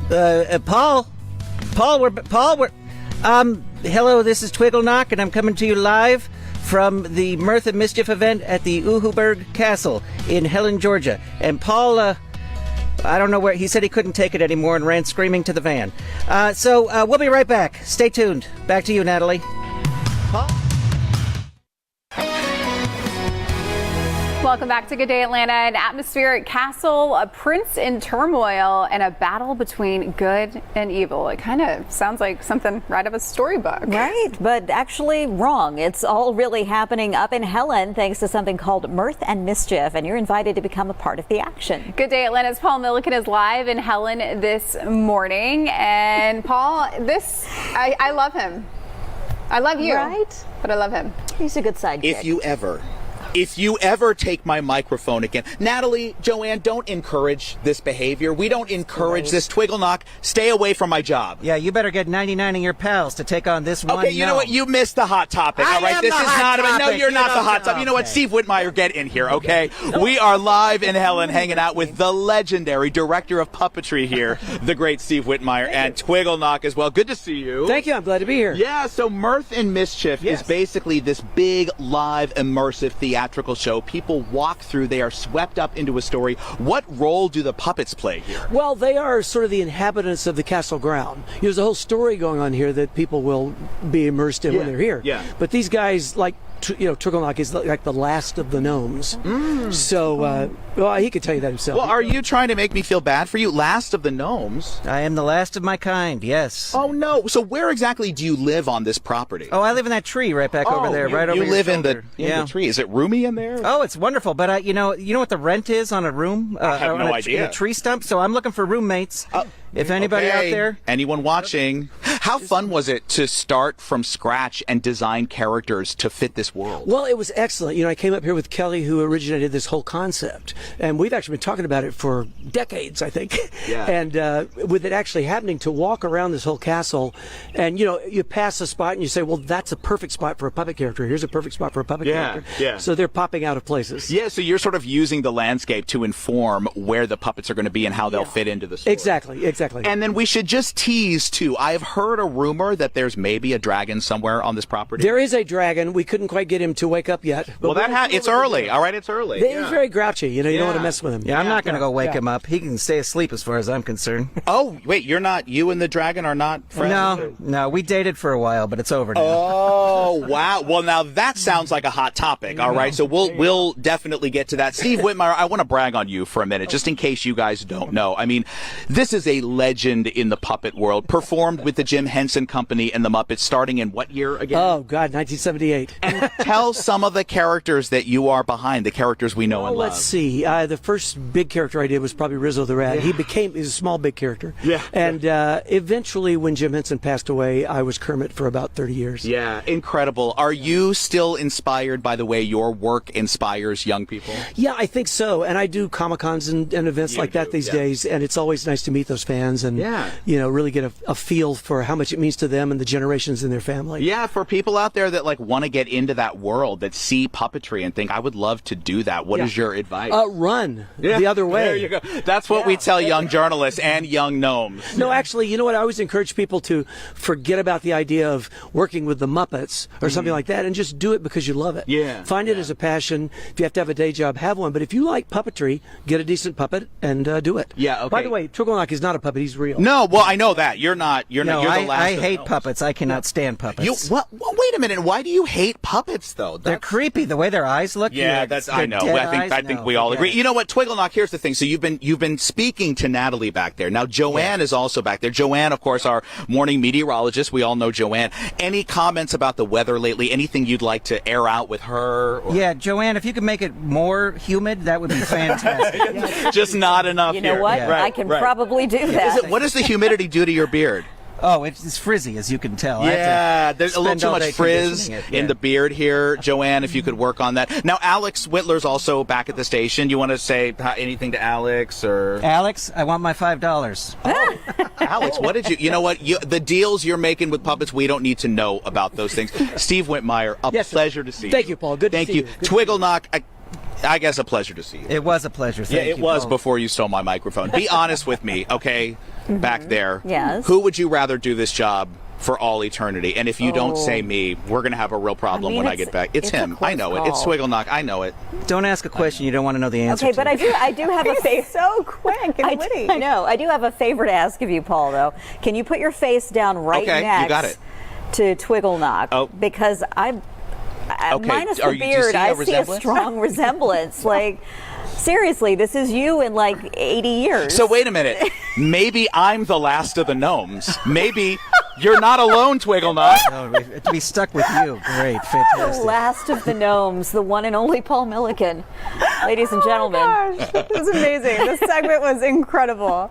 Paul, hello, this is Twigglenock, and I'm coming to you live from the Mirth and Mischief event at the Uhuberg Castle in Helen, Georgia. And Paul, I don't know where, he said he couldn't take it anymore and ran screaming to the van. So we'll be right back. Stay tuned. Back to you, Natalie. Paul? Welcome back to Good Day Atlanta. An atmospheric castle, a prince in turmoil, and a battle between good and evil. It kind of sounds like something right out of a storybook. Right, but actually wrong. It's all really happening up in Helen thanks to something called Mirth and Mischief, and you're invited to become a part of the action. Good Day Atlanta's Paul Millikan is live in Helen this morning. And Paul, I love him. I love you. Right? But I love him. He's a good sidekick. If you ever take my microphone again, Natalie, Joanne, don't encourage this behavior. We don't encourage this. Twigglenock, stay away from my job. Yeah, you better get 99 of your pals to take on this one. Okay, you know what? You missed the hot topic. All right, this is not about. No, you're not the hot topic. You know what? Steve Whitmire, get in here, okay? We are live in Helen, hanging out with the legendary director of puppetry here, the great Steve Whitmire, and Twigglenock as well. Good to see you. Thank you. I'm glad to be here. Yeah. So Mirth and Mischief is basically this big, live, immersive theatrical show. People walk through, they are swept up into a story. What role do the puppets play here? Well, they are sort of the inhabitants of the castle ground. There's a whole story going on here that people will be immersed in when they're here. Yeah. But these guys, like, Twigglenock is like the last of the gnomes. So, well, he could tell you that himself. Well, are you trying to make me feel bad for you? Last of the gnomes? I am the last of my kind, yes. Oh, no. So where exactly do you live on this property? Oh, I live in that tree right back over there, right over you your live shoulder. in the tree. Is it roomy in there? Oh, it's wonderful. But you know what the rent is on a room? I have no idea. In a tree stump. So I'm looking for roommates. If anybody out there, anyone watching, how fun was it to start from scratch and design characters to fit this world? Well, it was excellent. I came up here with Kelly, who originated this whole concept, and we've actually been talking about it for decades, I think. Yeah. And with it actually happening, to walk around this whole castle, and you pass a spot and you say, well, that's a perfect spot for a puppet character. Here's a perfect spot for a puppet character. Yeah. So they're popping out of places. Yeah. So you're sort of using the landscape to inform where the puppets are going to be and how they'll fit into the story. Exactly. And then we should just tease too. I've heard a rumor that there's maybe a dragon somewhere on this property. There is a dragon. We couldn't quite get him to wake up yet. Well, it's early. All right, it's early. He's very grouchy. You don't want to mess with him. Yeah, I'm not going to go wake him up. He can stay asleep as far as I'm concerned. Oh, wait, you and the dragon are not friends? No, we dated for a while, but it's over now. Oh, wow. Well, now that sounds like a hot topic. All right, so we'll definitely get to that. Steve Whitmire, I want to brag on you for a minute, just in case you guys don't know. I mean, this is a legend in the puppet world, performed with the Jim Henson Company and the Muppets, starting in what year again? Oh, God, 1978. And tell some of the characters that you are behind, the characters we know and love. Let's see. The first big character I did was probably Rizzo the Rat. He's a small, big character. Yeah. And eventually, when Jim Henson passed away, I was Kermit for about 30 years. Yeah, incredible. Are you still inspired by the way your work inspires young people? Yeah, I think so. And I do Comic-Cons and events like that these days, and it's always nice to meet those fans and really get a feel for how much it means to them and the generations in their family. Yeah, for people out there that want to get into that world, that see puppetry and think, I would love to do that. What is your advice? Run the other way. There you go. That's what we tell young journalists and young gnomes. No, actually, you know what? I always encourage people to forget about the idea of working with the Muppets or something like that and just do it because you love it. Yeah. Find it as a passion. If you have to have a day job, have one. But if you like puppetry, get a decent puppet and do it. Yeah, okay. By the way, Twigglenock is not a puppet. He's real. No, well, I know that. You're not. You're the last. I hate puppets. I cannot stand puppets. Well, wait a minute. Why do you hate puppets, though? They're creepy. The way their eyes look. Yeah, I know. I think we all agree. You know what, Twigglenock? Here's the thing. So you've been speaking to Natalie back there. Now Joanne is also back there. Joanne, of course, our morning meteorologist. We all know Joanne. Any comments about the weather lately? Anything you'd like to air out with her? Yeah, Joanne, if you could make it more humid, that would be fantastic. Just not enough. You know what? Yeah. I can probably do that. What does the humidity do to your beard? Oh, it's frizzy, as you can tell. Yeah, there's a little too much frizz in the beard here. Joanne, if you could work on that. Now, Alex Whitler's also back at the station. You want to say anything to Alex? Or Alex, I want my $5. Oh, Alex, what did you know what? The deals you're making with puppets, we don't need to know about those things. Steve Whitmire, a pleasure to see you. Thank you, Paul. Good to see you. Twigglenock, I guess a pleasure to see you. It was a pleasure. Thank you, it was Paul. before you stole my microphone. Be honest with me, okay? back there. Yes. Who would you rather do this job for all eternity? And if you don't say me, we're going to have a real problem when I get back. It's him. I know it. It's Twigglenock. I know it. Don't ask a question you don't want to know the answer Okay, to. but I do have a favorite. So quick and witty. I know. I do have a favor to ask of you, Paul, though. Can you put your face down right Okay, next you got it. to Twigglenock? Oh. Because minus the Do you beard, see a I see a resemblance? strong resemblance. Like, seriously, this is you in like 80 years. So wait a minute. Maybe I'm the last of the gnomes. Maybe you're not alone, Twigglenock. Oh, to be stuck with you. Great. Fantastic. Last of the gnomes, the one and only Paul Millikan. Ladies and gentlemen. Oh my gosh, this is amazing. This segment was incredible.